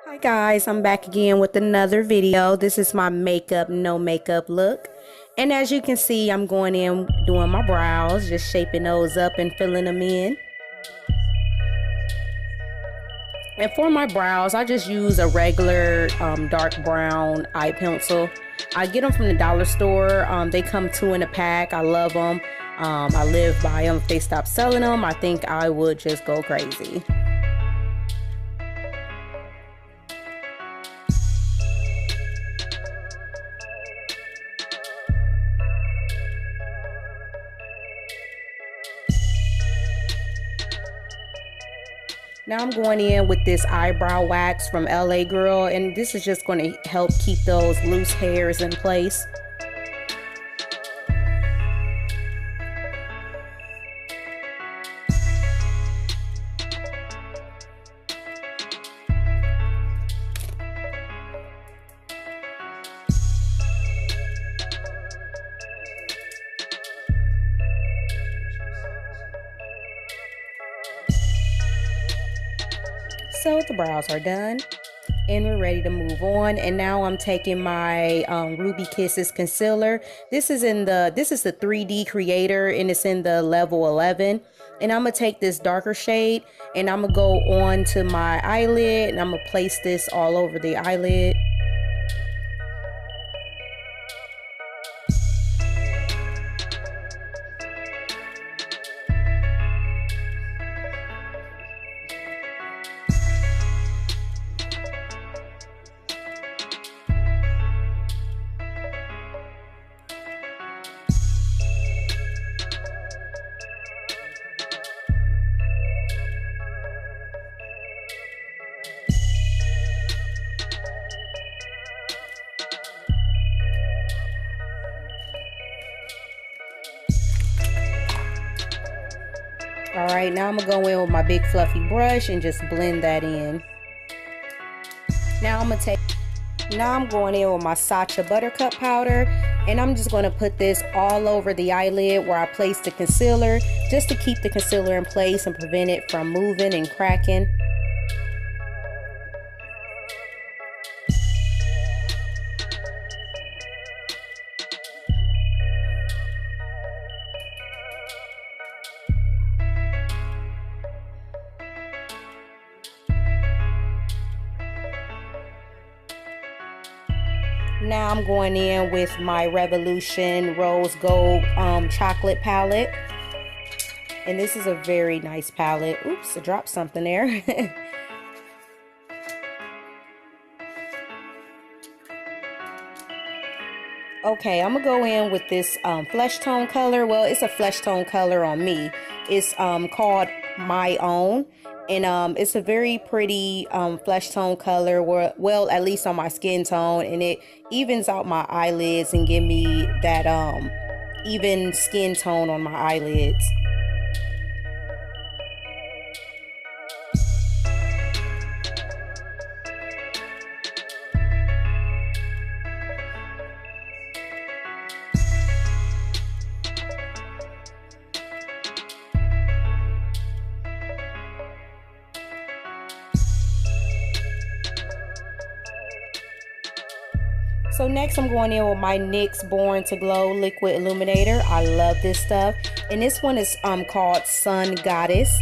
Hi guys, I'm back again with another video. This is my makeup, no makeup look. And as you can see, I'm going in doing my brows, just shaping those up and filling them in. And for my brows, I just use a regular dark brown eye pencil. I get them from the dollar store. They come two in a pack. I love them. I live by them. If they stop selling them, I think I would just go crazy. Now I'm going in with this eyebrow wax from LA Girl, and this is just going to help keep those loose hairs in place. So the brows are done and we're ready to move on. And now I'm taking my Ruby Kisses concealer. This is the 3D Creator, and it's in the level 11. And I'm gonna take this darker shade and I'm gonna go on to my eyelid, and I'm gonna place this all over the eyelid. All right, now I'm gonna go in with my big fluffy brush and just blend that in. Now I'm going in with my Sacha Buttercup powder, and I'm just going to put this all over the eyelid where I placed the concealer, just to keep the concealer in place and prevent it from moving and cracking. Now I'm going in with my Revolution Rose Gold chocolate palette. And this is a very nice palette. Oops, I dropped something there. Okay, I'm gonna go in with this flesh tone color. Well, it's a flesh tone color on me. It's called My Own. And it's a very pretty flesh tone color, well, at least on my skin tone, and it evens out my eyelids and give me that even skin tone on my eyelids. So next I'm going in with my NYX Born to Glow Liquid Illuminator. I love this stuff. And this one is called Sun Goddess.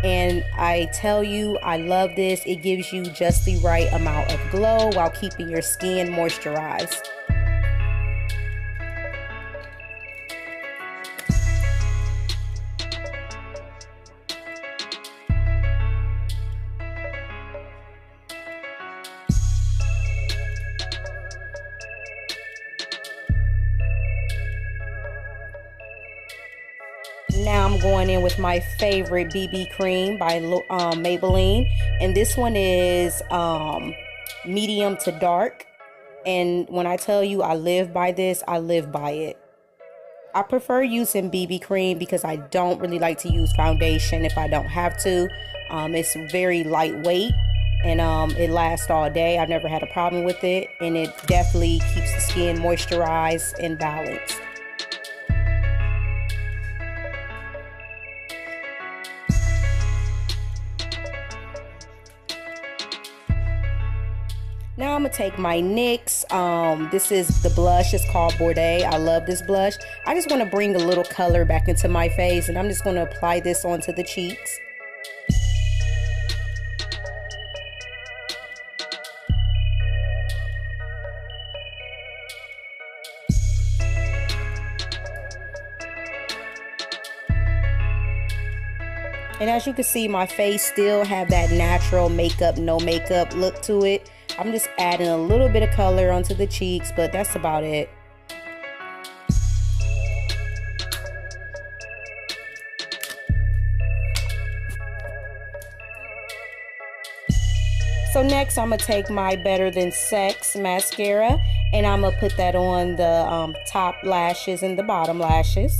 And I tell you, I love this. It gives you just the right amount of glow while keeping your skin moisturized. Now I'm going in with my favorite BB cream by Maybelline, and this one is medium to dark. And when I tell you I live by this, I live by it. I prefer using BB cream because I don't really like to use foundation if I don't have to. It's very lightweight, and it lasts all day. I've never had a problem with it, and it definitely keeps the skin moisturized and balanced. Now I'm gonna take my NYX. This is the blush. It's called Bordeaux. I love this blush. I just want to bring a little color back into my face, and I'm just going to apply this onto the cheeks. And as you can see, my face still have that natural makeup, no makeup look to it. I'm just adding a little bit of color onto the cheeks, but that's about it. So next, I'm gonna take my Better Than Sex mascara, and I'm gonna put that on the top lashes and the bottom lashes.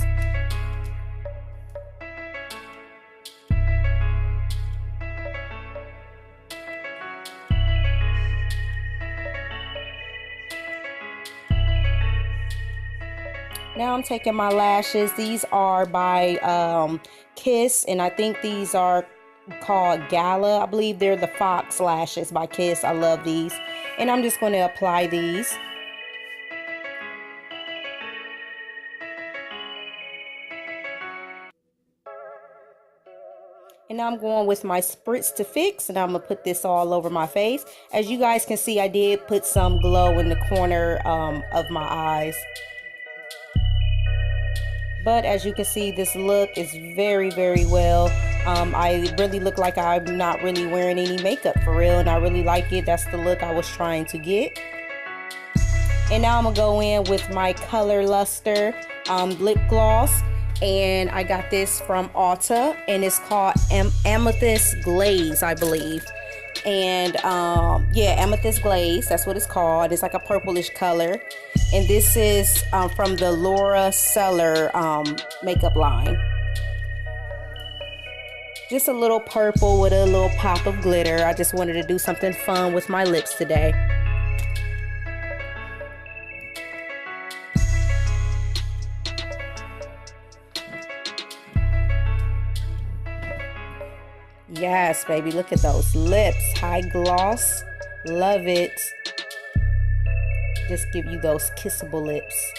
Now I'm taking my lashes. These are by Kiss, and I think these are called Gala. I believe they're the Fox lashes by Kiss. I love these. And I'm just going to apply these. And now I'm going with my Spritz to Fix, and I'm going to put this all over my face. As you guys can see, I did put some glow in the corner of my eyes. But as you can see, this look is very, very well. I really look like I'm not really wearing any makeup for real, and I really like it. That's the look I was trying to get. And now I'm going to go in with my Color Luster lip gloss. And I got this from Ulta, and it's called Amethyst Glaze, I believe. And yeah, Amethyst Glaze, that's what it's called. It's like a purplish color. And this is from the Laura Seller makeup line. Just a little purple with a little pop of glitter. I just wanted to do something fun with my lips today. Yes, baby, look at those lips. High gloss. Love it. Just give you those kissable lips.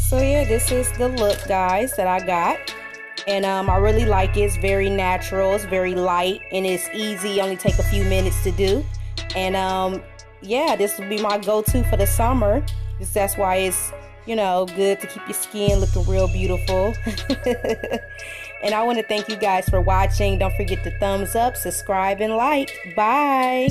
So yeah, this is the look, guys, that I got. And I really like it. It's very natural, it's very light, and it's easy. Only take a few minutes to do. And yeah, this will be my go-to for the summer. That's why it's, you know, good to keep your skin looking real beautiful. And I want to thank you guys for watching. Don't forget to thumbs up, subscribe, and like. Bye.